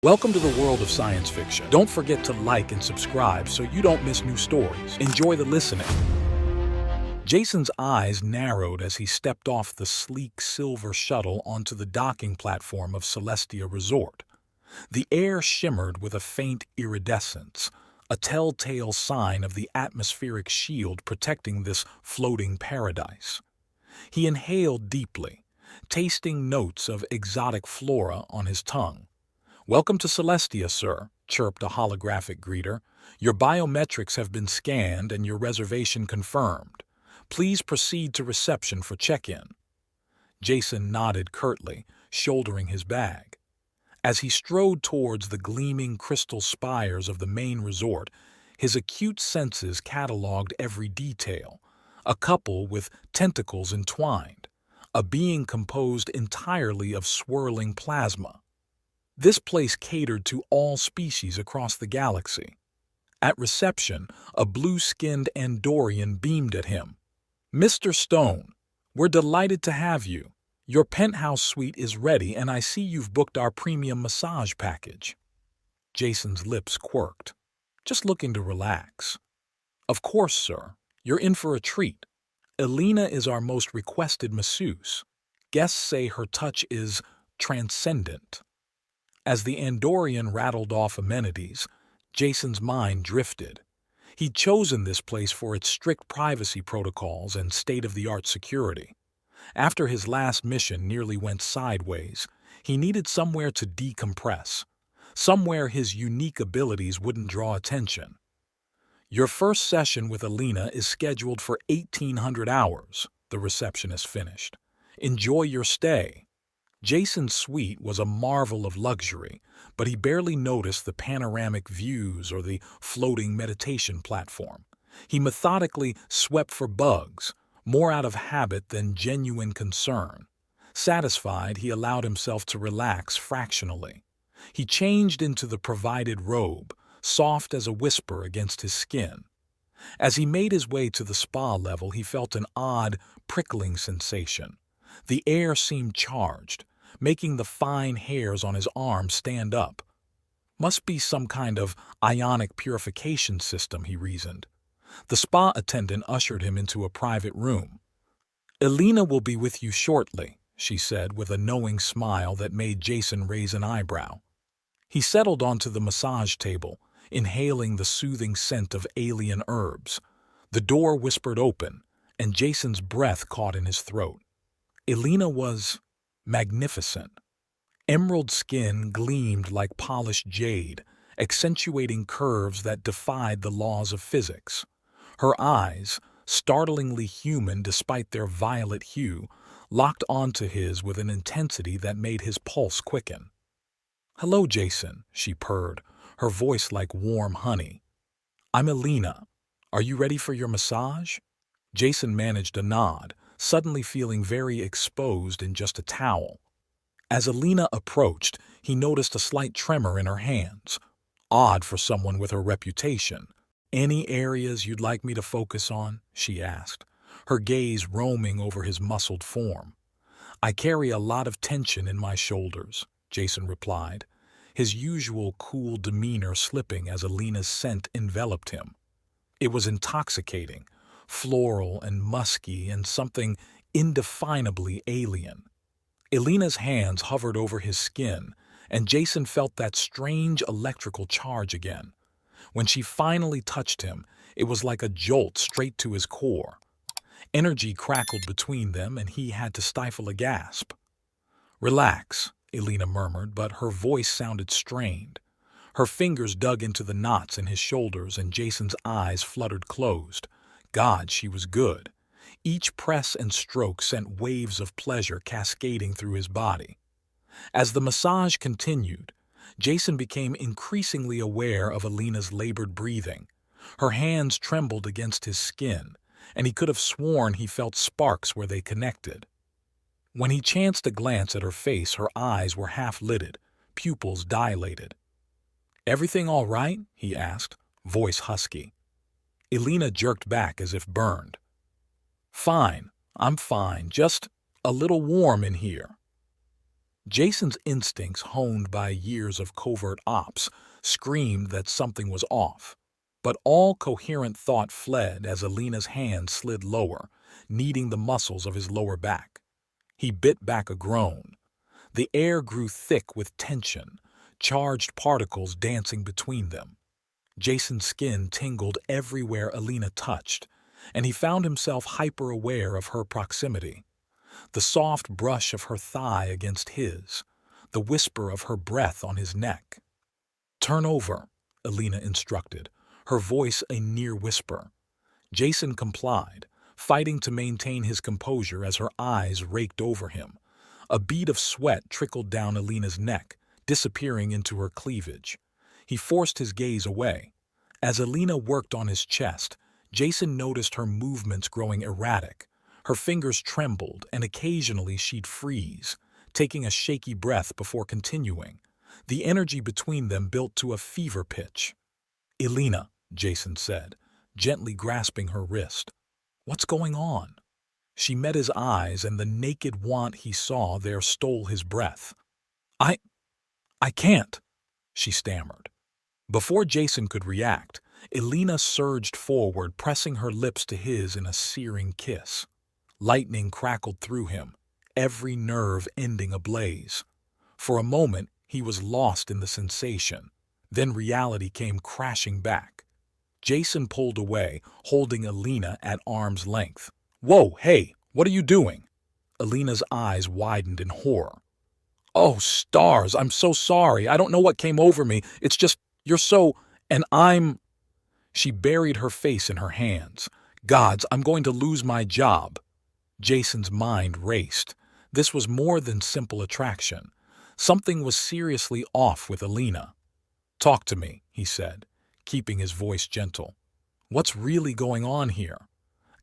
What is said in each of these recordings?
Welcome to the world of science fiction. Don't forget to like and subscribe so you don't miss new stories. Enjoy the listening. Jason's eyes narrowed as he stepped off the sleek silver shuttle onto the docking platform of Celestia Resort. The air shimmered with a faint iridescence, a telltale sign of the atmospheric shield protecting this floating paradise. He inhaled deeply, tasting notes of exotic flora on his tongue. "Welcome to Celestia, sir," chirped a holographic greeter. "Your biometrics have been scanned and your reservation confirmed. Please proceed to reception for check-in." Jason nodded curtly, shouldering his bag. As he strode towards the gleaming crystal spires of the main resort, his acute senses catalogued every detail. A couple with tentacles entwined, a being composed entirely of swirling plasma. This place catered to all species across the galaxy. At reception, a blue-skinned Andorian beamed at him. "Mr. Stone, we're delighted to have you. Your penthouse suite is ready and I see you've booked our premium massage package." Jason's lips quirked. "Just looking to relax." "Of course, sir. You're in for a treat. Elena is our most requested masseuse. Guests say her touch is transcendent." As the Andorian rattled off amenities, Jason's mind drifted. He'd chosen this place for its strict privacy protocols and state-of-the-art security. After his last mission nearly went sideways, he needed somewhere to decompress, somewhere his unique abilities wouldn't draw attention. "Your first session with Elena is scheduled for 1800 hours, the receptionist finished. "Enjoy your stay." Jason's suite was a marvel of luxury, but he barely noticed the panoramic views or the floating meditation platform. He methodically swept for bugs, more out of habit than genuine concern. Satisfied, he allowed himself to relax fractionally. He changed into the provided robe, soft as a whisper against his skin. As he made his way to the spa level, he felt an odd, prickling sensation. The air seemed charged, making the fine hairs on his arms stand up. Must be some kind of ionic purification system, he reasoned. The spa attendant ushered him into a private room. "Elena will be with you shortly," she said with a knowing smile that made Jason raise an eyebrow. He settled onto the massage table, inhaling the soothing scent of alien herbs. The door whispered open, and Jason's breath caught in his throat. Elena was magnificent. Emerald skin gleamed like polished jade, accentuating curves that defied the laws of physics. Her eyes, startlingly human despite their violet hue, locked onto his with an intensity that made his pulse quicken. "Hello, Jason," she purred, her voice like warm honey. "I'm Elena. Are you ready for your massage?" Jason managed a nod, suddenly feeling very exposed in just a towel. As Elena approached, he noticed a slight tremor in her hands. Odd for someone with her reputation. "Any areas you'd like me to focus on?" she asked, her gaze roaming over his muscled form. "I carry a lot of tension in my shoulders," Jason replied, his usual cool demeanor slipping as Elena's scent enveloped him. It was intoxicating, floral and musky and something indefinably alien. Elena's hands hovered over his skin, and Jason felt that strange electrical charge again. When she finally touched him, it was like a jolt straight to his core. Energy crackled between them, and he had to stifle a gasp. "Relax," Elena murmured, but her voice sounded strained. Her fingers dug into the knots in his shoulders, and Jason's eyes fluttered closed. God, she was good. Each press and stroke sent waves of pleasure cascading through his body. As the massage continued, Jason became increasingly aware of Elena's labored breathing. Her hands trembled against his skin, and he could have sworn he felt sparks where they connected. When he chanced a glance at her face, her eyes were half-lidded, pupils dilated. "Everything all right?" he asked, voice husky. Elena jerked back as if burned. "Fine, I'm fine, just a little warm in here." Jason's instincts, honed by years of covert ops, screamed that something was off. But all coherent thought fled as Alina's hand slid lower, kneading the muscles of his lower back. He bit back a groan. The air grew thick with tension, charged particles dancing between them. Jason's skin tingled everywhere Alina touched, and he found himself hyper-aware of her proximity. The soft brush of her thigh against his, the whisper of her breath on his neck. "Turn over," Alina instructed, her voice a near whisper. Jason complied, fighting to maintain his composure as her eyes raked over him. A bead of sweat trickled down Alina's neck, disappearing into her cleavage. He forced his gaze away. As Alina worked on his chest, Jason noticed her movements growing erratic. Her fingers trembled, and occasionally she'd freeze, taking a shaky breath before continuing. The energy between them built to a fever pitch. "Alina," Jason said, gently grasping her wrist. "What's going on?" She met his eyes, and the naked want he saw there stole his breath. I can't," she stammered. Before Jason could react, Alina surged forward, pressing her lips to his in a searing kiss. Lightning crackled through him, every nerve ending ablaze. For a moment, he was lost in the sensation. Then reality came crashing back. Jason pulled away, holding Alina at arm's length. "Whoa, hey, what are you doing?" Alina's eyes widened in horror. "Oh, stars, I'm so sorry. I don't know what came over me. It's just, you're so, and I'm—" She buried her face in her hands. "Gods, I'm going to lose my job." Jason's mind raced. This was more than simple attraction. Something was seriously off with Alina. "Talk to me," he said, keeping his voice gentle. "What's really going on here?"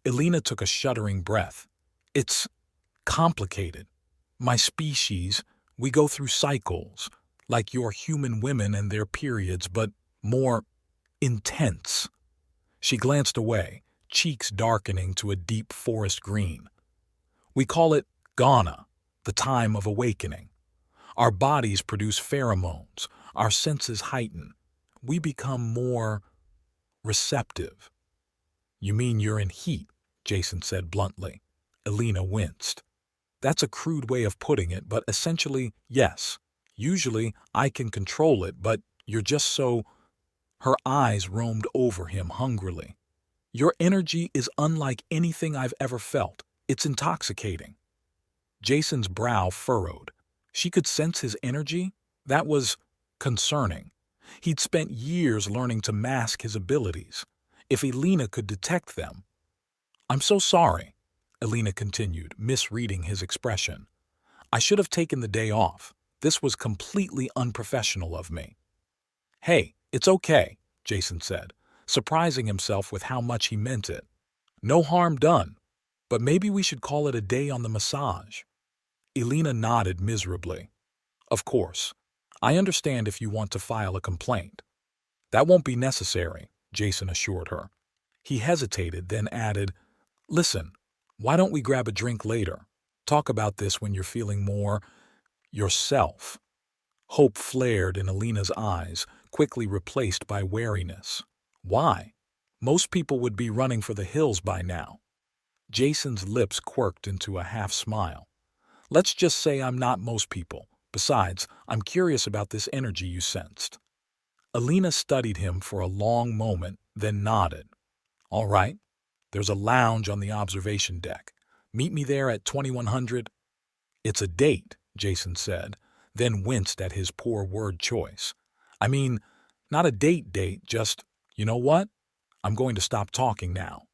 Alina took a shuddering breath. "It's complicated. My species, we go through cycles, like your human women and their periods, but more intense." She glanced away, cheeks darkening to a deep forest green. "We call it Ghana, the time of awakening. Our bodies produce pheromones, our senses heighten. We become more receptive." "You mean you're in heat?" Jason said bluntly. Alina winced. "That's a crude way of putting it, but essentially, yes. Usually, I can control it, but you're just so—" Her eyes roamed over him hungrily. "Your energy is unlike anything I've ever felt. It's intoxicating." Jason's brow furrowed. She could sense his energy? That was concerning. He'd spent years learning to mask his abilities. If Alina could detect them— "I'm so sorry," Alina continued, misreading his expression. "I should have taken the day off. This was completely unprofessional of me." "Hey, it's okay," Jason said, surprising himself with how much he meant it. "No harm done. But maybe we should call it a day on the massage." Alina nodded miserably. "Of course. I understand if you want to file a complaint." "That won't be necessary," Jason assured her. He hesitated, then added, "Listen, why don't we grab a drink later? Talk about this when you're feeling more yourself." Hope flared in Alina's eyes, quickly replaced by wariness. "Why? Most people would be running for the hills by now." Jason's lips quirked into a half-smile. "Let's just say I'm not most people. Besides, I'm curious about this energy you sensed." Alina studied him for a long moment, then nodded. "All right. There's a lounge on the observation deck. Meet me there at 2100. "It's a date," Jason said, then winced at his poor word choice. "I mean, not a date, just, you know what? I'm going to stop talking now."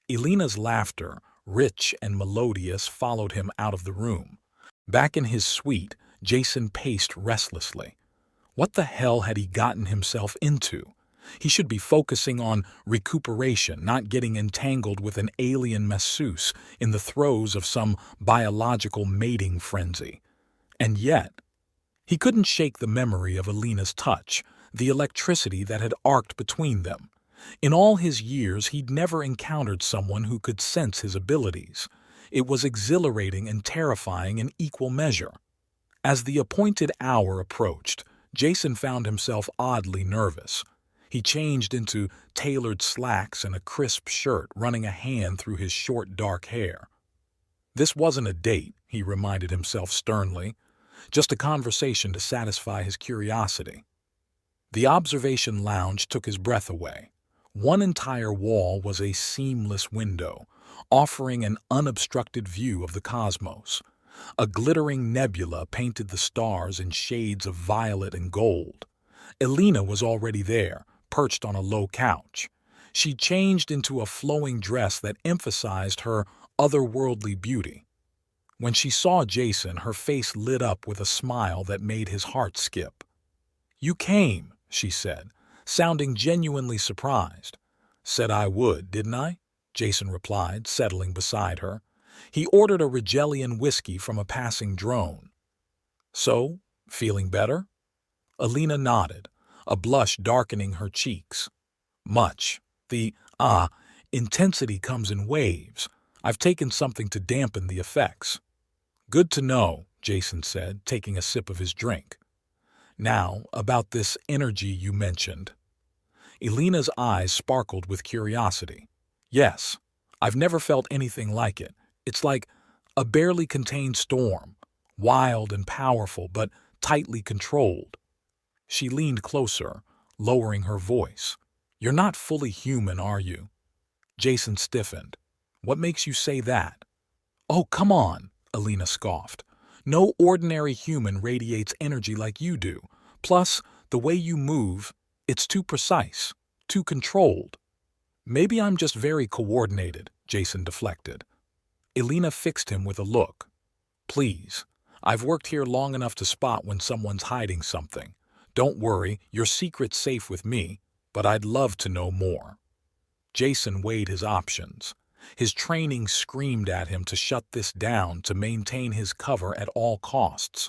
Alina's laughter, rich and melodious, followed him out of the room. Back in his suite, Jason paced restlessly. What the hell had he gotten himself into? He should be focusing on recuperation, not getting entangled with an alien masseuse in the throes of some biological mating frenzy. And yet, he couldn't shake the memory of Alina's touch, the electricity that had arced between them. In all his years, he'd never encountered someone who could sense his abilities. It was exhilarating and terrifying in equal measure. As the appointed hour approached, Jason found himself oddly nervous. He changed into tailored slacks and a crisp shirt, running a hand through his short dark hair. This wasn't a date, he reminded himself sternly, just a conversation to satisfy his curiosity. The observation lounge took his breath away. One entire wall was a seamless window, offering an unobstructed view of the cosmos. A glittering nebula painted the stars in shades of violet and gold. Elena was already there, perched on a low couch. She changed into a flowing dress that emphasized her otherworldly beauty. When she saw Jason, her face lit up with a smile that made his heart skip. "You came," she said, sounding genuinely surprised. "Said I would, didn't I?" Jason replied, settling beside her. He ordered a Rigellian whiskey from a passing drone. "So, feeling better?" Elena nodded, a blush darkening her cheeks. "Much. The intensity comes in waves. I've taken something to dampen the effects." "Good to know," Jason said, taking a sip of his drink. "Now, about this energy you mentioned." Elena's eyes sparkled with curiosity. "Yes, I've never felt anything like it. It's like a barely contained storm, wild and powerful, but tightly controlled." She leaned closer, lowering her voice. "You're not fully human, are you?" Jason stiffened. "What makes you say that?" "Oh, come on," Elena scoffed. "No ordinary human radiates energy like you do. Plus, the way you move, it's too precise, too controlled." "Maybe I'm just very coordinated," Jason deflected. Elena fixed him with a look. "Please, I've worked here long enough to spot when someone's hiding something. Don't worry, your secret's safe with me, but I'd love to know more." Jason weighed his options. His training screamed at him to shut this down, to maintain his cover at all costs.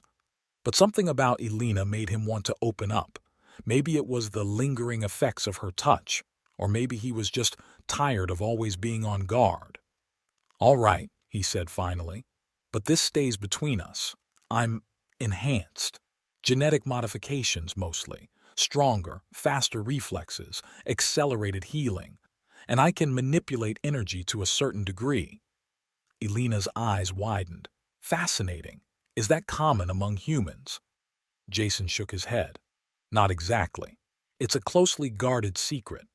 But something about Elena made him want to open up. Maybe it was the lingering effects of her touch, or maybe he was just tired of always being on guard. "All right," he said finally, "but this stays between us. I'm enhanced. Genetic modifications mostly. Stronger, faster reflexes, accelerated healing. And I can manipulate energy to a certain degree." Elena's eyes widened. "Fascinating. Is that common among humans?" Jason shook his head. "Not exactly. It's a closely guarded secret.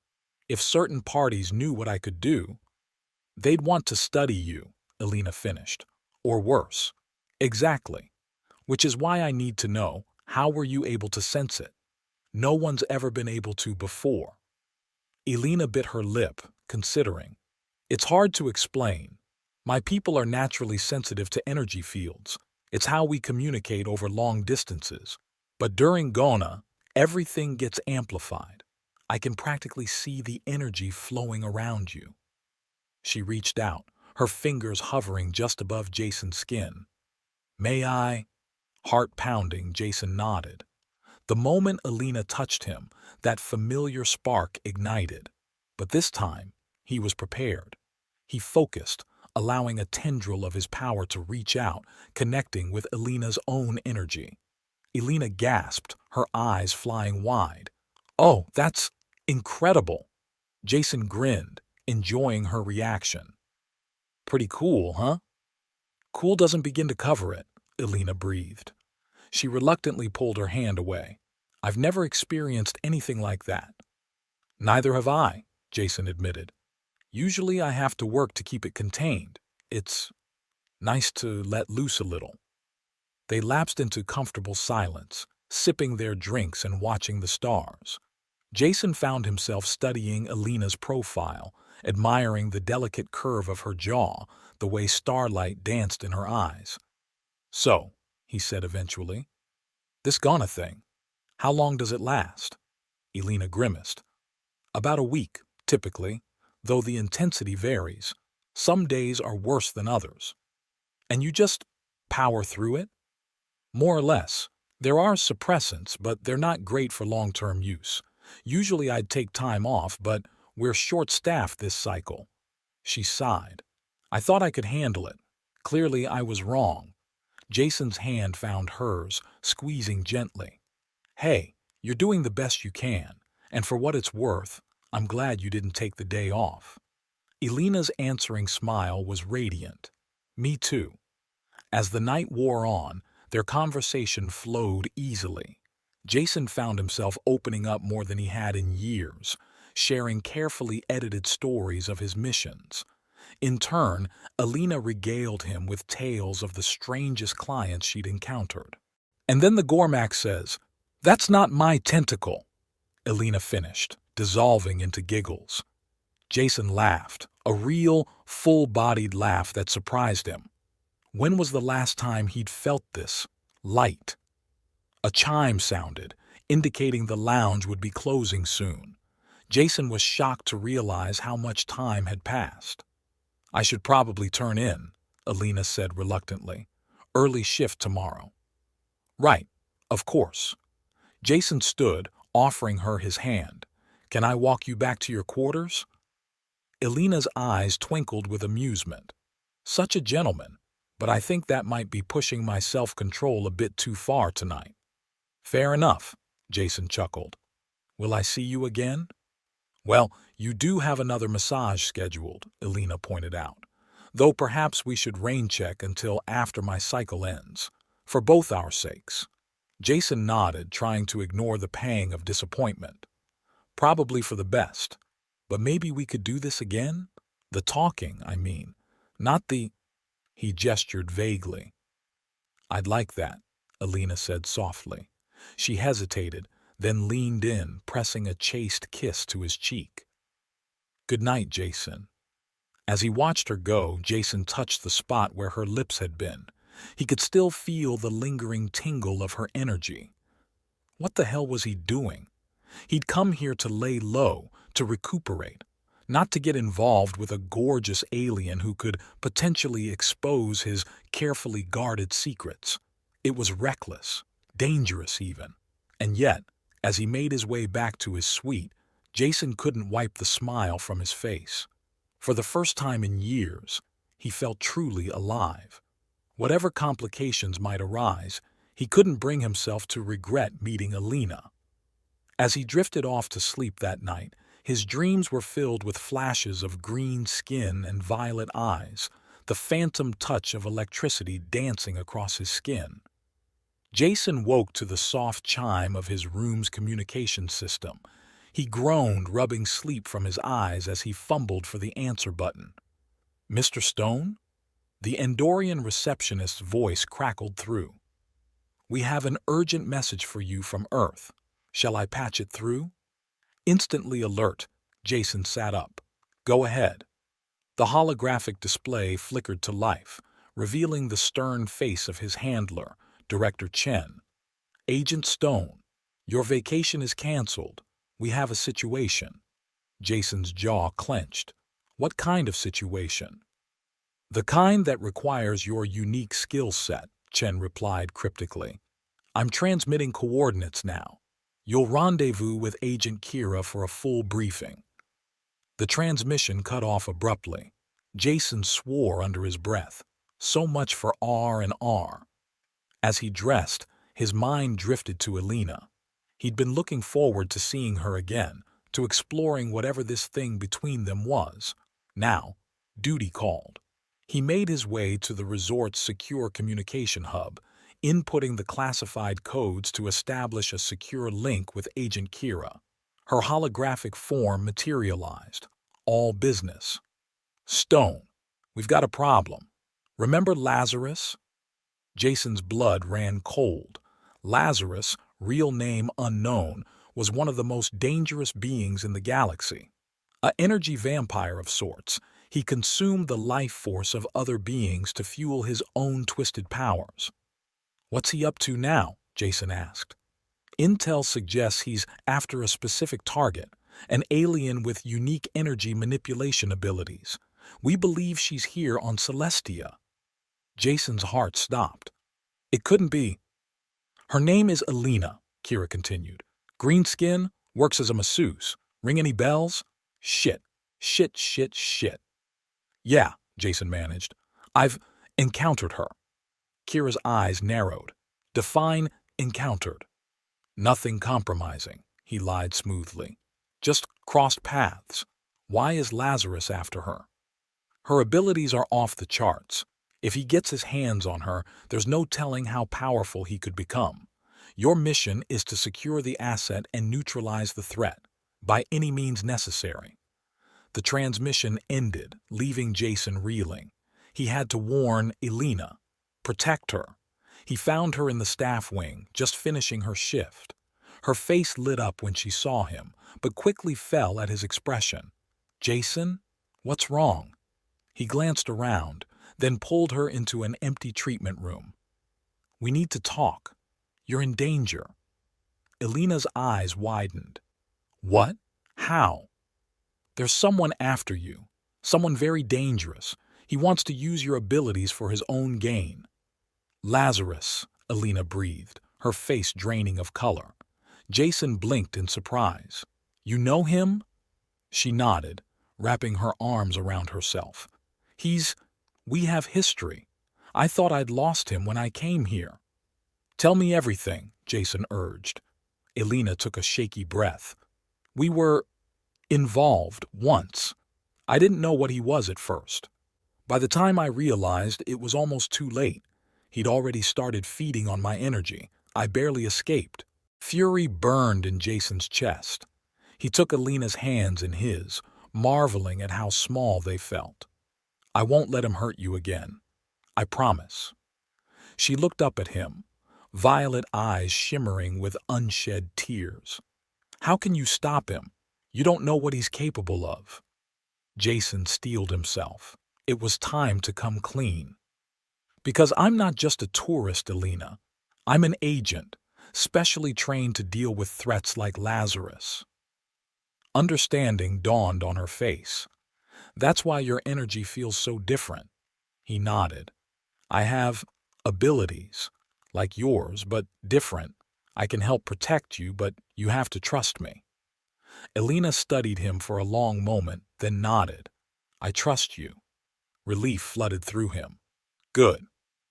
If certain parties knew what I could do, they'd want to study you," Elena finished. "Or worse." "Exactly. Which is why I need to know, how were you able to sense it? No one's ever been able to before." Elena bit her lip, considering. "It's hard to explain. My people are naturally sensitive to energy fields. It's how we communicate over long distances. But during Gona, everything gets amplified. I can practically see the energy flowing around you." She reached out, her fingers hovering just above Jason's skin. "May I?" Heart pounding, Jason nodded. The moment Elena touched him, that familiar spark ignited. But this time, he was prepared. He focused, allowing a tendril of his power to reach out, connecting with Elena's own energy. Elena gasped, her eyes flying wide. "Oh, that's incredible!" Jason grinned, enjoying her reaction. "Pretty cool, huh?" "Cool doesn't begin to cover it," Elena breathed. She reluctantly pulled her hand away. "I've never experienced anything like that." "Neither have I," Jason admitted. "Usually I have to work to keep it contained. It's nice to let loose a little." They lapsed into comfortable silence, sipping their drinks and watching the stars. Jason found himself studying Elena's profile, admiring the delicate curve of her jaw, the way starlight danced in her eyes. "So," he said eventually, "this Ghana thing, how long does it last?" Elena grimaced. "About a week, typically, though the intensity varies. Some days are worse than others." "And you just power through it?" "More or less. There are suppressants, but they're not great for long-term use. Usually I'd take time off, but we're short-staffed this cycle." She sighed. "I thought I could handle it. Clearly I was wrong." Jason's hand found hers, squeezing gently. "Hey, you're doing the best you can, and for what it's worth, I'm glad you didn't take the day off." Elena's answering smile was radiant. "Me too." As the night wore on, their conversation flowed easily. Jason found himself opening up more than he had in years, sharing carefully edited stories of his missions. In turn, Elena regaled him with tales of the strangest clients she'd encountered. "And then the Gormak says, 'That's not my tentacle,'" Elena finished, dissolving into giggles. Jason laughed, a real, full-bodied laugh that surprised him. When was the last time he'd felt this light? A chime sounded, indicating the lounge would be closing soon. Jason was shocked to realize how much time had passed. "I should probably turn in," Elena said reluctantly. "Early shift tomorrow." "Right, of course." Jason stood, offering her his hand. "Can I walk you back to your quarters?" Elena's eyes twinkled with amusement. "Such a gentleman, but I think that might be pushing my self-control a bit too far tonight." "Fair enough," Jason chuckled. "Will I see you again?" "Well, you do have another massage scheduled," Elena pointed out. "Though perhaps we should rain-check until after my cycle ends, for both our sakes." Jason nodded, trying to ignore the pang of disappointment. "Probably for the best. But maybe we could do this again? The talking, I mean. Not the—" He gestured vaguely. "I'd like that," Elena said softly. She hesitated, then leaned in, pressing a chaste kiss to his cheek. "Good night, Jason." As he watched her go, Jason touched the spot where her lips had been. He could still feel the lingering tingle of her energy. What the hell was he doing? He'd come here to lay low, to recuperate, not to get involved with a gorgeous alien who could potentially expose his carefully guarded secrets. It was reckless, dangerous even. And yet, as he made his way back to his suite, Jason couldn't wipe the smile from his face. For the first time in years, he felt truly alive. Whatever complications might arise, he couldn't bring himself to regret meeting Elena. As he drifted off to sleep that night, his dreams were filled with flashes of green skin and violet eyes, the phantom touch of electricity dancing across his skin. Jason woke to the soft chime of his room's communication system. He groaned, rubbing sleep from his eyes as he fumbled for the answer button. "Mr. Stone?" The Endorian receptionist's voice crackled through. "We have an urgent message for you from Earth. Shall I patch it through?" Instantly alert, Jason sat up. "Go ahead." The holographic display flickered to life, revealing the stern face of his handler, Director Chen. "Agent Stone, your vacation is canceled. We have a situation." Jason's jaw clenched. "What kind of situation?" "The kind that requires your unique skill set," Chen replied cryptically. "I'm transmitting coordinates now. You'll rendezvous with Agent Kira for a full briefing." The transmission cut off abruptly. Jason swore under his breath. So much for R and R. As he dressed, his mind drifted to Elena. He'd been looking forward to seeing her again, to exploring whatever this thing between them was. Now, duty called. He made his way to the resort's secure communication hub, inputting the classified codes to establish a secure link with Agent Kira. Her holographic form materialized. All business. "Stone, we've got a problem. Remember Lazarus?" Jason's blood ran cold. Lazarus, real name unknown, was one of the most dangerous beings in the galaxy. An energy vampire of sorts, he consumed the life force of other beings to fuel his own twisted powers. "What's he up to now?" Jason asked. "Intel suggests he's after a specific target, an alien with unique energy manipulation abilities. We believe she's here on Celestia." Jason's heart stopped. It couldn't be. "Her name is Elena," Kira continued. "Green skin, works as a masseuse. Ring any bells?" Shit. "Yeah," Jason managed. "I've encountered her." Kira's eyes narrowed. Define encountered. Nothing compromising, he lied smoothly. Just crossed paths. Why is Lazarus after her? Her abilities are off the charts. If he gets his hands on her, there's no telling how powerful he could become. Your mission is to secure the asset and neutralize the threat, by any means necessary. The transmission ended, leaving Jason reeling. He had to warn Elena. Protect her. He found her in the staff wing, just finishing her shift. Her face lit up when she saw him, but quickly fell at his expression. Jason? What's wrong? He glanced around, then pulled her into an empty treatment room. We need to talk. You're in danger. Elena's eyes widened. What? How? There's someone after you. Someone very dangerous. He wants to use your abilities for his own gain. Lazarus, Elena breathed, her face draining of color. Jason blinked in surprise. You know him? She nodded, wrapping her arms around herself. We have history. I thought I'd lost him when I came here. Tell me everything, Jason urged. Elena took a shaky breath. We were involved once. I didn't know what he was at first. By the time I realized, it was almost too late. He'd already started feeding on my energy. I barely escaped. Fury burned in Jason's chest. He took Elena's hands in his, marveling at how small they felt. I won't let him hurt you again. I promise. She looked up at him, violet eyes shimmering with unshed tears. How can you stop him? You don't know what he's capable of. Jason steeled himself. It was time to come clean. Because I'm not just a tourist, Elena. I'm an agent, specially trained to deal with threats like Lazarus. Understanding dawned on her face. That's why your energy feels so different. He nodded. I have abilities, like yours, but different. I can help protect you, but you have to trust me. Elena studied him for a long moment, then nodded. I trust you. Relief flooded through him. Good.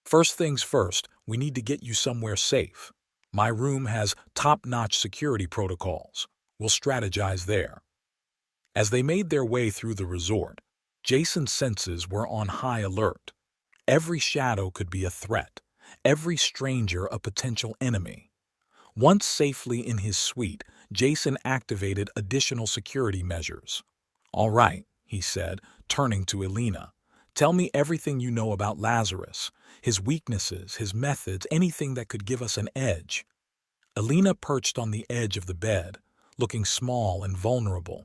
First things first, we need to get you somewhere safe. My room has top-notch security protocols. We'll strategize there. As they made their way through the resort, Jason's senses were on high alert. Every shadow could be a threat, every stranger a potential enemy. Once safely in his suite, Jason activated additional security measures. All right, he said, turning to Elena. Tell me everything you know about Lazarus, his weaknesses, his methods, anything that could give us an edge. Elena perched on the edge of the bed, looking small and vulnerable.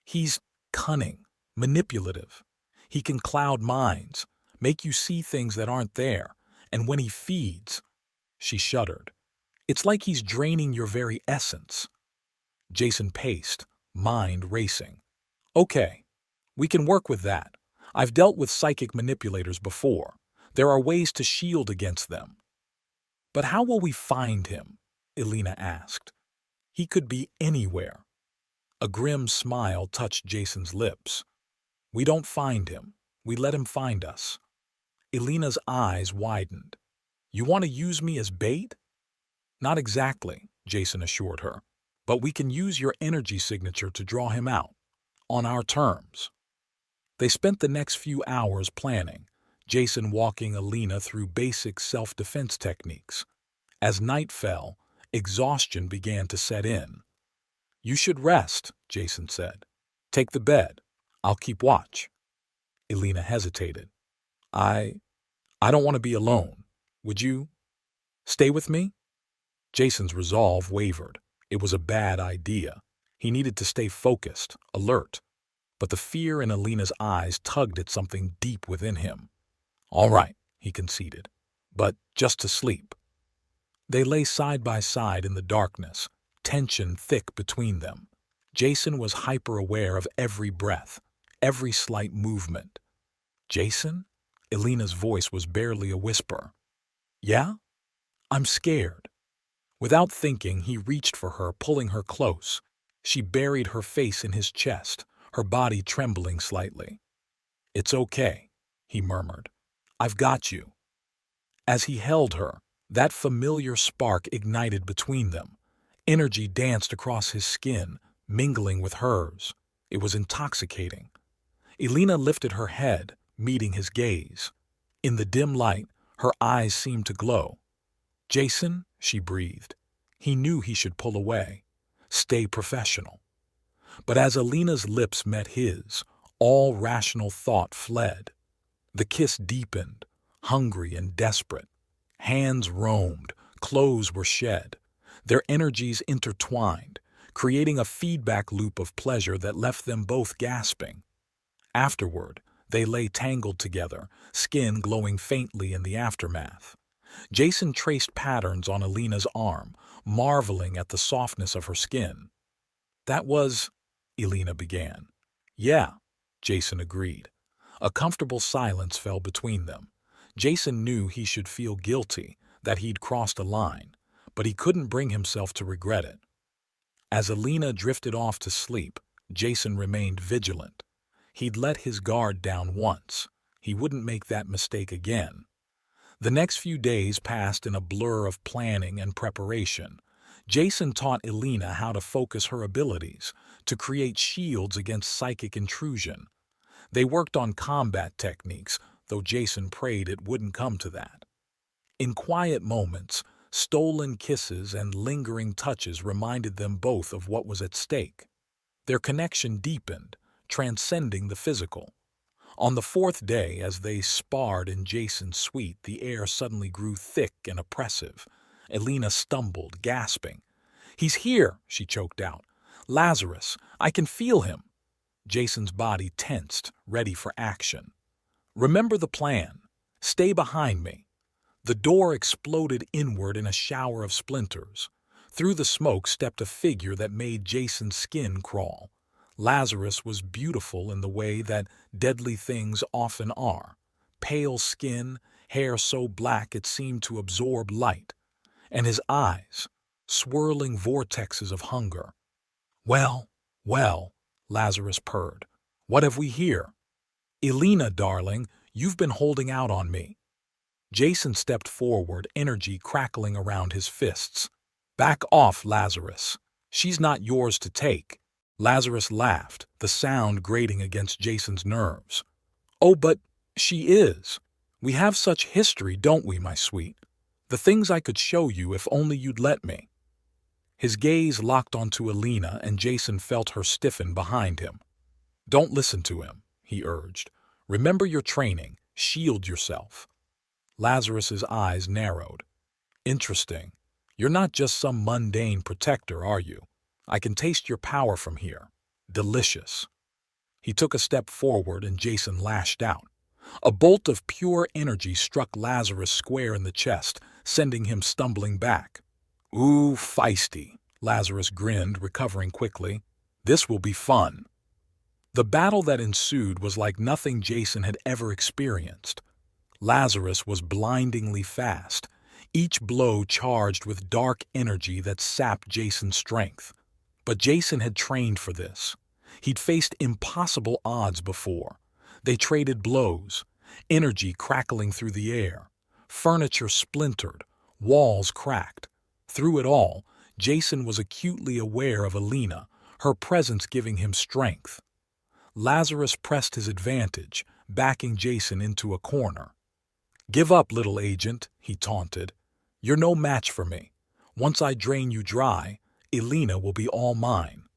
He's cunning, manipulative. He can cloud minds, make you see things that aren't there, and when he feeds, she shuddered. It's like he's draining your very essence. Jason paced, mind racing. Okay, we can work with that. I've dealt with psychic manipulators before. There are ways to shield against them. But how will we find him? Elena asked. He could be anywhere. A grim smile touched Jason's lips. We don't find him. We let him find us. Elena's eyes widened. You want to use me as bait? Not exactly, Jason assured her. But we can use your energy signature to draw him out. On our terms. They spent the next few hours planning, Jason walking Elena through basic self-defense techniques. As night fell, exhaustion began to set in. You should rest, Jason said. Take the bed. I'll keep watch. Elena hesitated. I don't want to be alone. Would you stay with me? Jason's resolve wavered. It was a bad idea. He needed to stay focused, alert. But the fear in Elena's eyes tugged at something deep within him. All right, he conceded, but just to sleep. They lay side by side in the darkness, tension thick between them. Jason was hyper-aware of every breath, every slight movement. Jason? Elena's voice was barely a whisper. Yeah? I'm scared. Without thinking, he reached for her, pulling her close. She buried her face in his chest, her body trembling slightly. It's okay, he murmured. I've got you. As he held her, that familiar spark ignited between them. Energy danced across his skin, mingling with hers. It was intoxicating. Elena lifted her head, meeting his gaze. In the dim light, her eyes seemed to glow. "Jason," she breathed. He knew he should pull away. Stay professional. But as Elena's lips met his, all rational thought fled. The kiss deepened, hungry and desperate. Hands roamed, clothes were shed. Their energies intertwined, creating a feedback loop of pleasure that left them both gasping. Afterward, they lay tangled together, skin glowing faintly in the aftermath. Jason traced patterns on Elena's arm, marveling at the softness of her skin. "That was—" Elena began. "Yeah," Jason agreed. A comfortable silence fell between them. Jason knew he should feel guilty, that he'd crossed a line, but he couldn't bring himself to regret it. As Elena drifted off to sleep, Jason remained vigilant. He'd let his guard down once. He wouldn't make that mistake again. The next few days passed in a blur of planning and preparation. Jason taught Elena how to focus her abilities, to create shields against psychic intrusion. They worked on combat techniques, though Jason prayed it wouldn't come to that. In quiet moments, stolen kisses and lingering touches reminded them both of what was at stake. Their connection deepened, transcending the physical. On the fourth day, as they sparred in Jason's suite, the air suddenly grew thick and oppressive. Elena stumbled, gasping. "He's here," she choked out. "Lazarus, I can feel him." Jason's body tensed, ready for action. "Remember the plan. Stay behind me." The door exploded inward in a shower of splinters. Through the smoke stepped a figure that made Jason's skin crawl. Lazarus was beautiful in the way that deadly things often are. Pale skin, hair so black it seemed to absorb light, and his eyes, swirling vortexes of hunger. "Well, well," Lazarus purred. "What have we here?" "Elena, darling, you've been holding out on me." Jason stepped forward, energy crackling around his fists. "Back off, Lazarus. She's not yours to take." Lazarus laughed, the sound grating against Jason's nerves. "Oh, but she is. We have such history, don't we, my sweet? The things I could show you if only you'd let me." His gaze locked onto Elena, and Jason felt her stiffen behind him. "Don't listen to him," he urged. "Remember your training. Shield yourself." Lazarus's eyes narrowed. "Interesting. You're not just some mundane protector, are you? I can taste your power from here. Delicious." He took a step forward, and Jason lashed out. A bolt of pure energy struck Lazarus square in the chest, sending him stumbling back. "Ooh, feisty," Lazarus grinned, recovering quickly. "This will be fun." The battle that ensued was like nothing Jason had ever experienced. Lazarus was blindingly fast, each blow charged with dark energy that sapped Jason's strength. But Jason had trained for this. He'd faced impossible odds before. They traded blows, energy crackling through the air. Furniture splintered, walls cracked. Through it all, Jason was acutely aware of Elena, her presence giving him strength. Lazarus pressed his advantage, backing Jason into a corner. "Give up, little agent," he taunted. "You're no match for me. Once I drain you dry, Elena will be all mine."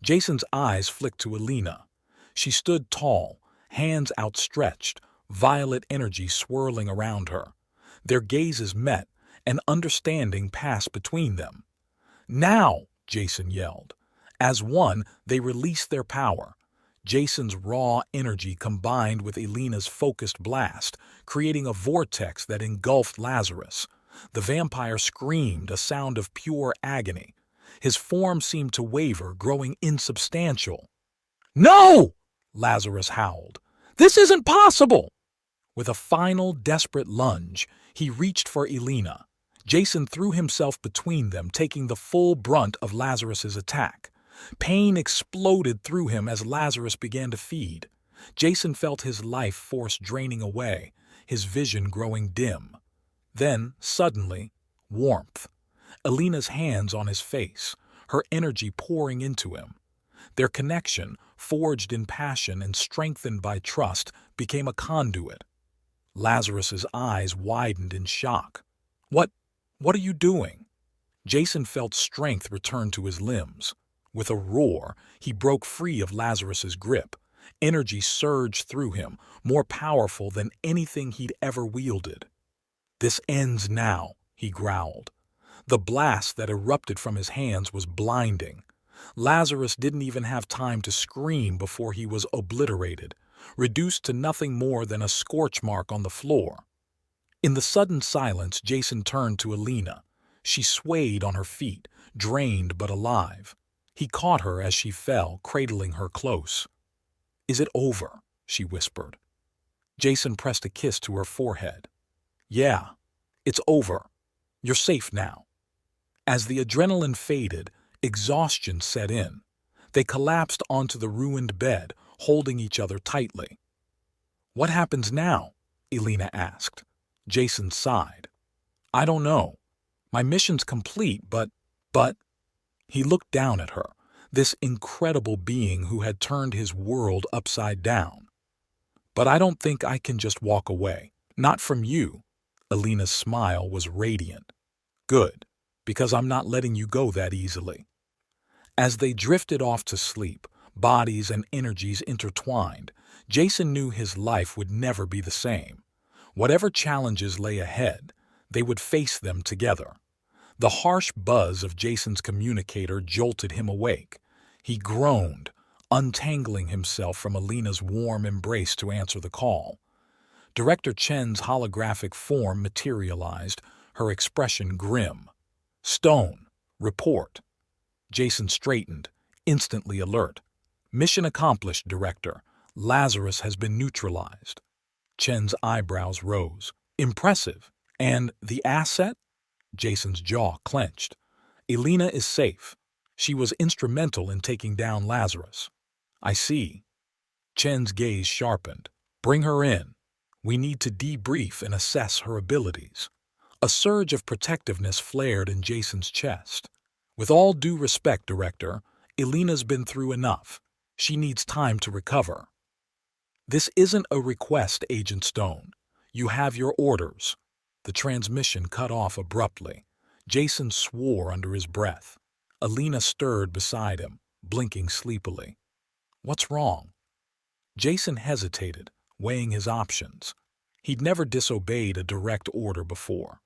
Jason's eyes flicked to Elena. She stood tall, hands outstretched, violet energy swirling around her. Their gazes met, and understanding passed between them. "Now!" Jason yelled. As one, they released their power. Jason's raw energy combined with Elena's focused blast, creating a vortex that engulfed Lazarus. The vampire screamed, a sound of pure agony. His form seemed to waver, growing insubstantial. "No!" Lazarus howled. "This isn't possible!" With a final, desperate lunge, he reached for Elena. Jason threw himself between them, taking the full brunt of Lazarus's attack. Pain exploded through him as Lazarus began to feed. Jason felt his life force draining away, his vision growing dim. Then, suddenly, warmth. Alina's hands on his face, her energy pouring into him. Their connection, forged in passion and strengthened by trust, became a conduit. Lazarus's eyes widened in shock. What are you doing?" Jason felt strength return to his limbs. With a roar, he broke free of Lazarus's grip. Energy surged through him, more powerful than anything he'd ever wielded. "This ends now," he growled. The blast that erupted from his hands was blinding. Lazarus didn't even have time to scream before he was obliterated, reduced to nothing more than a scorch mark on the floor. In the sudden silence, Jason turned to Alina. She swayed on her feet, drained but alive. He caught her as she fell, cradling her close. "Is it over?" she whispered. Jason pressed a kiss to her forehead. "Yeah, it's over. You're safe now." As the adrenaline faded, exhaustion set in. They collapsed onto the ruined bed, holding each other tightly. "What happens now?" Alina asked. Jason sighed. "I don't know. My mission's complete, but... He looked down at her, this incredible being who had turned his world upside down. "But I don't think I can just walk away. Not from you." Alina's smile was radiant. "Good, because I'm not letting you go that easily." As they drifted off to sleep, bodies and energies intertwined, Jason knew his life would never be the same. Whatever challenges lay ahead, they would face them together. The harsh buzz of Jason's communicator jolted him awake. He groaned, untangling himself from Alina's warm embrace to answer the call. Director Chen's holographic form materialized, her expression grim. "Stone, report." Jason straightened, instantly alert. "Mission accomplished, Director. Lazarus has been neutralized." Chen's eyebrows rose. "Impressive. And the asset?" Jason's jaw clenched. "Alina is safe. She was instrumental in taking down Lazarus." "I see." Chen's gaze sharpened. "Bring her in. We need to debrief and assess her abilities." A surge of protectiveness flared in Jason's chest. "With all due respect, Director, Alina's been through enough. She needs time to recover." "This isn't a request, Agent Stone. You have your orders." The transmission cut off abruptly. Jason swore under his breath. Alina stirred beside him, blinking sleepily. "What's wrong?" Jason hesitated, weighing his options. He'd never disobeyed a direct order before.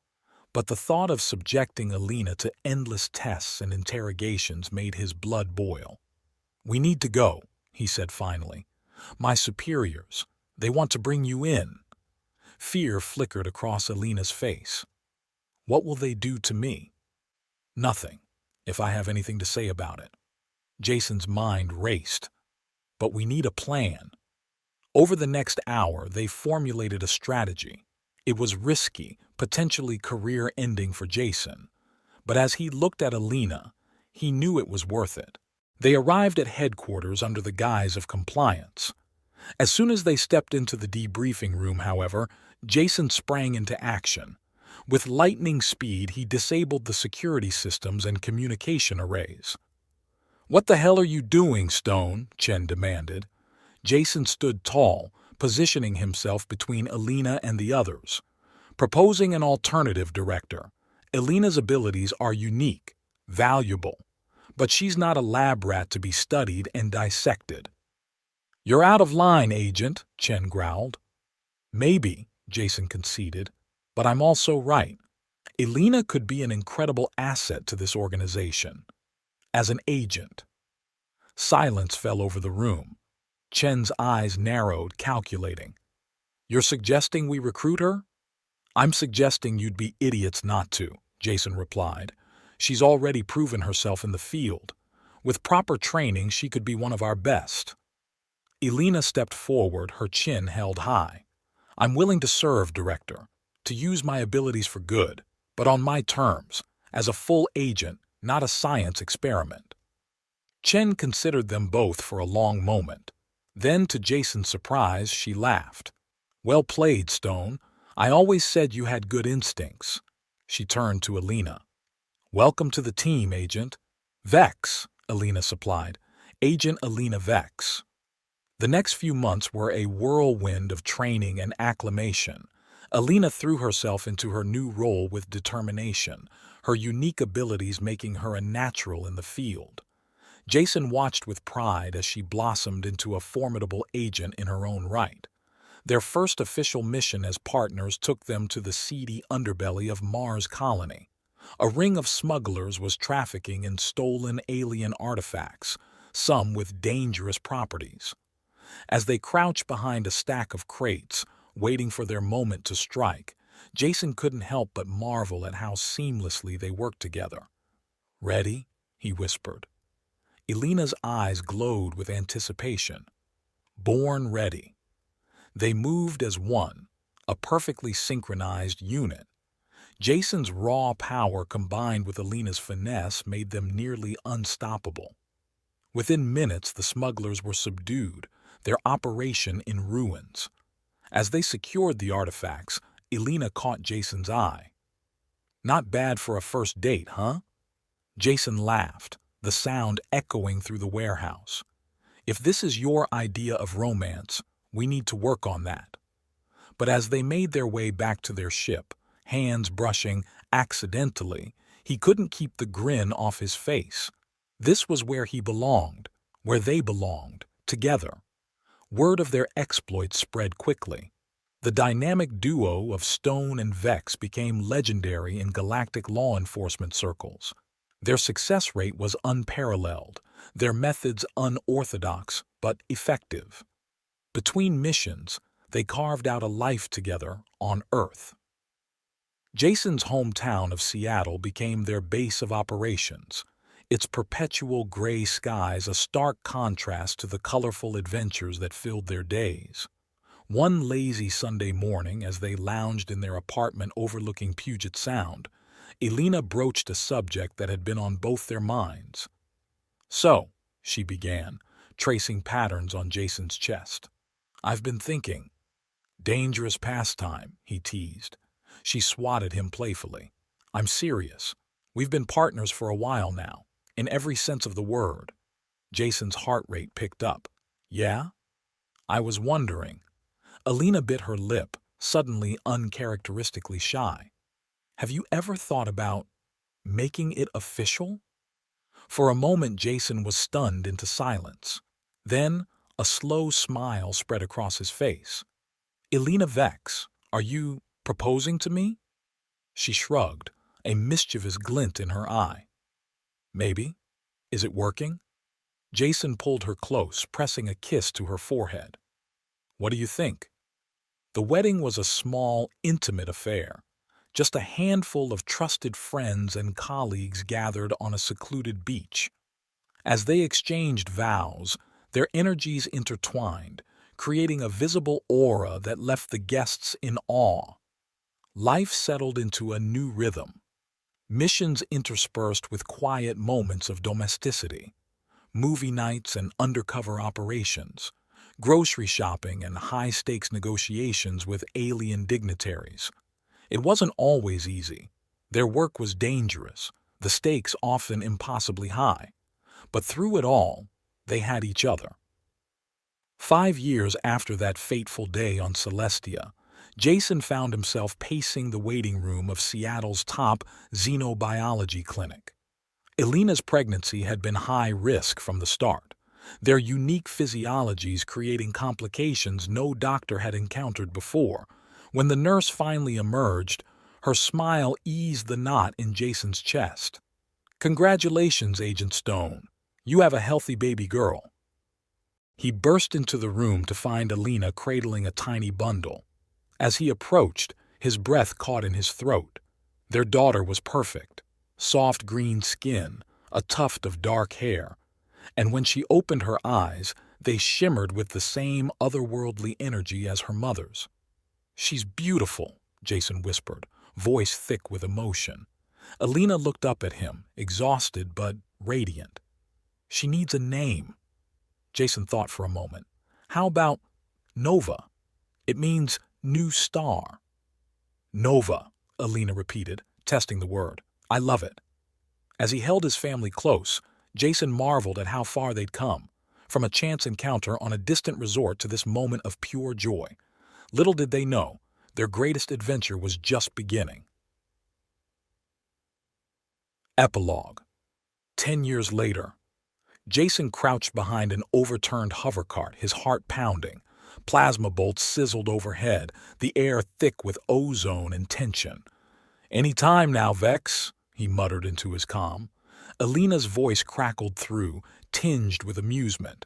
But the thought of subjecting Alina to endless tests and interrogations made his blood boil. "We need to go," he said finally. "My superiors, they want to bring you in." Fear flickered across Alina's face. "What will they do to me?" "Nothing, if I have anything to say about it." Jason's mind raced. "But we need a plan." Over the next hour, they formulated a strategy. It was risky, potentially career-ending for Jason. But as he looked at Alina, he knew it was worth it. They arrived at headquarters under the guise of compliance. As soon as they stepped into the debriefing room, however, Jason sprang into action. With lightning speed, he disabled the security systems and communication arrays. "What the hell are you doing, Stone?" Chen demanded. Jason stood tall, positioning himself between Alina and the others. "Proposing an alternative, Director. Alina's abilities are unique, valuable, but she's not a lab rat to be studied and dissected." "You're out of line, Agent," Chen growled. "Maybe," Jason conceded, "but I'm also right. Alina could be an incredible asset to this organization. As an agent." Silence fell over the room. Chen's eyes narrowed, calculating. "You're suggesting we recruit her?" "I'm suggesting you'd be idiots not to," Jason replied. "She's already proven herself in the field. With proper training, she could be one of our best." Alina stepped forward, her chin held high. "I'm willing to serve, Director, to use my abilities for good, but on my terms, as a full agent, not a science experiment." Chen considered them both for a long moment. Then, to Jason's surprise, she laughed. "Well played, Stone. I always said you had good instincts. She turned to Alina. Welcome to the team, Agent. Vex, Alina supplied. Agent Alina Vex. The next few months were a whirlwind of training and acclimation. Alina threw herself into her new role with determination, her unique abilities making her a natural in the field. Jason watched with pride as she blossomed into a formidable agent in her own right. Their first official mission as partners took them to the seedy underbelly of Mars Colony. A ring of smugglers was trafficking in stolen alien artifacts, some with dangerous properties. As they crouched behind a stack of crates, waiting for their moment to strike, Jason couldn't help but marvel at how seamlessly they worked together. "Ready?" he whispered. Elena's eyes glowed with anticipation. Born ready. They moved as one, a perfectly synchronized unit. Jason's raw power combined with Elena's finesse made them nearly unstoppable. Within minutes, the smugglers were subdued, their operation in ruins. As they secured the artifacts, Elena caught Jason's eye. "Not bad for a first date, huh?" Jason laughed, the sound echoing through the warehouse. "If this is your idea of romance, we need to work on that." But as they made their way back to their ship, hands brushing accidentally, he couldn't keep the grin off his face. This was where he belonged, where they belonged, together. Word of their exploits spread quickly. The dynamic duo of Stone and Vex became legendary in galactic law enforcement circles. Their success rate was unparalleled, their methods unorthodox but effective. Between missions, they carved out a life together on Earth. Jason's hometown of Seattle became their base of operations, its perpetual gray skies a stark contrast to the colorful adventures that filled their days. One lazy Sunday morning, as they lounged in their apartment overlooking Puget Sound, Elena broached a subject that had been on both their minds. "So," she began, tracing patterns on Jason's chest, "I've been thinking." "Dangerous pastime," he teased. She swatted him playfully. "I'm serious. We've been partners for a while now, in every sense of the word." Jason's heart rate picked up. "Yeah? I was wondering." Elena bit her lip, suddenly uncharacteristically shy. "Have you ever thought about making it official?" For a moment Jason was stunned into silence. Then a slow smile spread across his face. "Elena Vex, are you proposing to me?" She shrugged, a mischievous glint in her eye. "Maybe. Is it working?" Jason pulled her close, pressing a kiss to her forehead. "What do you think?" The wedding was a small, intimate affair. Just a handful of trusted friends and colleagues gathered on a secluded beach. As they exchanged vows, their energies intertwined, creating a visible aura that left the guests in awe. Life settled into a new rhythm. Missions interspersed with quiet moments of domesticity, movie nights and undercover operations, grocery shopping and high-stakes negotiations with alien dignitaries. It wasn't always easy. Their work was dangerous, the stakes often impossibly high. But through it all, they had each other. 5 years after that fateful day on Celestia, Jason found himself pacing the waiting room of Seattle's top xenobiology clinic. Elena's pregnancy had been high risk from the start, their unique physiologies creating complications no doctor had encountered before. When the nurse finally emerged, her smile eased the knot in Jason's chest. "Congratulations, Agent Stone. You have a healthy baby girl." He burst into the room to find Elena cradling a tiny bundle. As he approached, his breath caught in his throat. Their daughter was perfect. Soft green skin, a tuft of dark hair. And when she opened her eyes, they shimmered with the same otherworldly energy as her mother's. "She's beautiful," Jason whispered, voice thick with emotion. Elena looked up at him, exhausted but radiant. "She needs a name." Jason thought for a moment. "How about Nova? It means new star." Nova, Alina repeated, testing the word. I love it. As he held his family close, Jason marveled at how far they'd come, from a chance encounter on a distant resort to this moment of pure joy. Little did they know, their greatest adventure was just beginning. Epilogue. 10 years later, Jason crouched behind an overturned hover cart, his heart pounding. Plasma bolts sizzled overhead, the air thick with ozone and tension. "Any time now, Vex," he muttered into his comm. Alina's voice crackled through, tinged with amusement.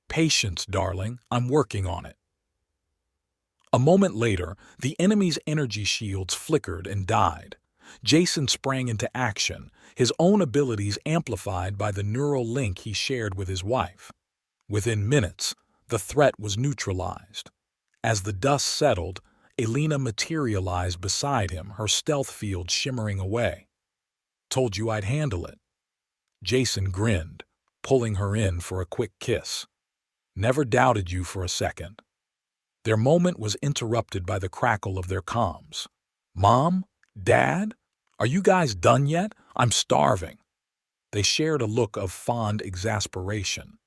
"Patience, darling, I'm working on it." A moment later, the enemy's energy shields flickered and died. Jason sprang into action, his own abilities amplified by the neural link he shared with his wife. Within minutes, the threat was neutralized. As the dust settled, Alina materialized beside him, her stealth field shimmering away. "Told you I'd handle it." Jason grinned, pulling her in for a quick kiss. "Never doubted you for a second." Their moment was interrupted by the crackle of their comms. "Mom? Dad? Are you guys done yet? I'm starving." They shared a look of fond exasperation.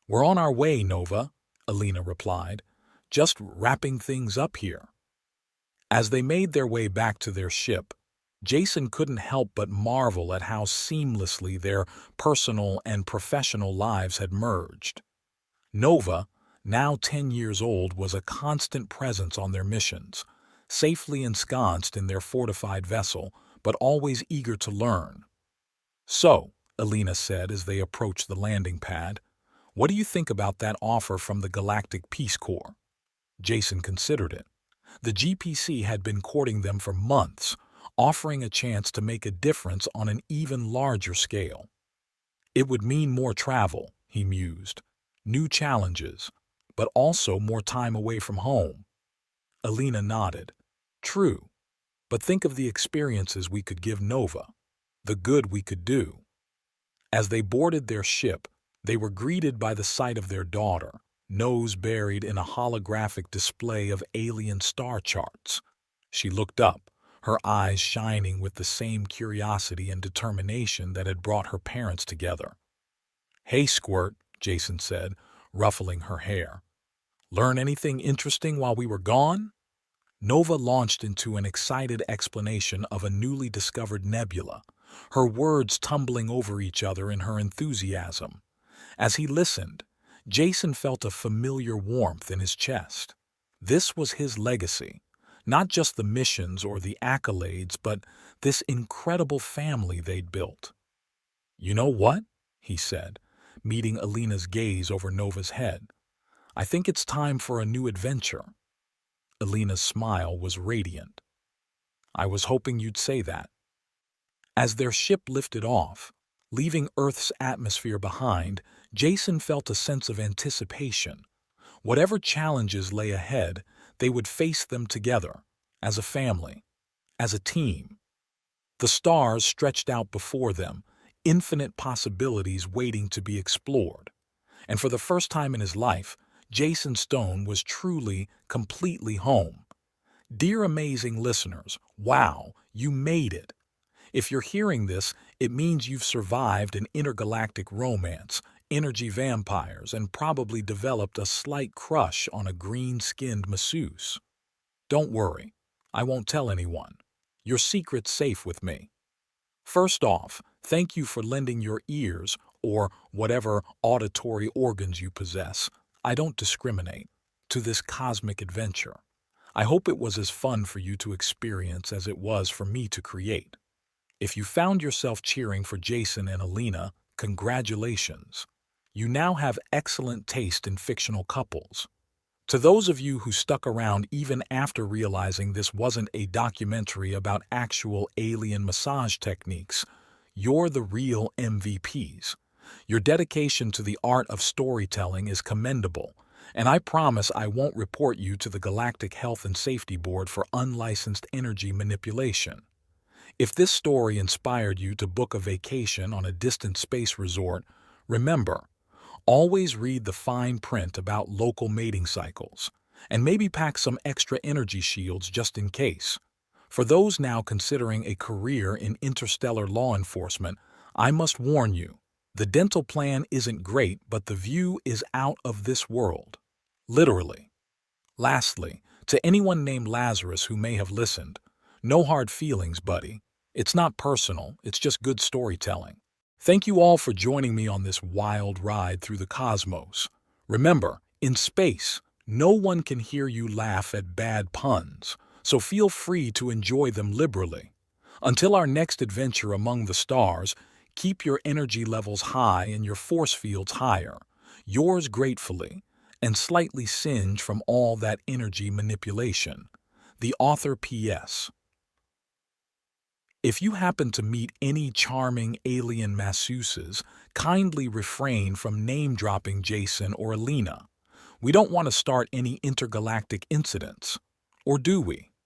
"We're on our way, Nova," Alina replied. "Just wrapping things up here." As they made their way back to their ship, Jason couldn't help but marvel at how seamlessly their personal and professional lives had merged. Nova, now 10 years old, was a constant presence on their missions, safely ensconced in their fortified vessel, but always eager to learn. "So," Alina said as they approached the landing pad, "what do you think about that offer from the Galactic Peace Corps?" Jason considered it. The GPC had been courting them for months, offering a chance to make a difference on an even larger scale. It would mean more travel, he mused, new challenges, but also more time away from home. Alina nodded. "True, but think of the experiences we could give Nova, the good we could do." As they boarded their ship, they were greeted by the sight of their daughter, nose buried in a holographic display of alien star charts. She looked up, her eyes shining with the same curiosity and determination that had brought her parents together. "Hey, Squirt," Jason said, ruffling her hair. "Learn anything interesting while we were gone?" Nova launched into an excited explanation of a newly discovered nebula, her words tumbling over each other in her enthusiasm. As he listened, Jason felt a familiar warmth in his chest. This was his legacy, not just the missions or the accolades, but this incredible family they'd built. "You know what?" he said, meeting Alina's gaze over Nova's head. "I think it's time for a new adventure." Alina's smile was radiant. "I was hoping you'd say that." As their ship lifted off, leaving Earth's atmosphere behind, Jason felt a sense of anticipation. Whatever challenges lay ahead, they would face them together, as a family, as a team. The stars stretched out before them, infinite possibilities waiting to be explored. And for the first time in his life, Jason Stone was truly, completely home. Dear amazing listeners, wow, you made it! If you're hearing this, it means you've survived an intergalactic romance, energy vampires, and probably developed a slight crush on a green-skinned masseuse. Don't worry, I won't tell anyone. Your secret's safe with me. First off, thank you for lending your ears, or whatever auditory organs you possess, I don't discriminate, to this cosmic adventure. I hope it was as fun for you to experience as it was for me to create. If you found yourself cheering for Jason and Alina, congratulations. You now have excellent taste in fictional couples. To those of you who stuck around even after realizing this wasn't a documentary about actual alien massage techniques, you're the real MVPs. Your dedication to the art of storytelling is commendable, and I promise I won't report you to the Galactic Health and Safety Board for unlicensed energy manipulation. If this story inspired you to book a vacation on a distant space resort, remember, always read the fine print about local mating cycles, and maybe pack some extra energy shields just in case. For those now considering a career in interstellar law enforcement, I must warn you, the dental plan isn't great, but the view is out of this world. Literally. Lastly, to anyone named Lazarus who may have listened, no hard feelings, buddy. It's not personal, it's just good storytelling. Thank you all for joining me on this wild ride through the cosmos. Remember, in space, no one can hear you laugh at bad puns, so feel free to enjoy them liberally. Until our next adventure among the stars, keep your energy levels high and your force fields higher. Yours gratefully, and slightly singed from all that energy manipulation. The author P.S. If you happen to meet any charming alien masseuses, kindly refrain from name-dropping Jason or Alina. We don't want to start any intergalactic incidents. Or do we?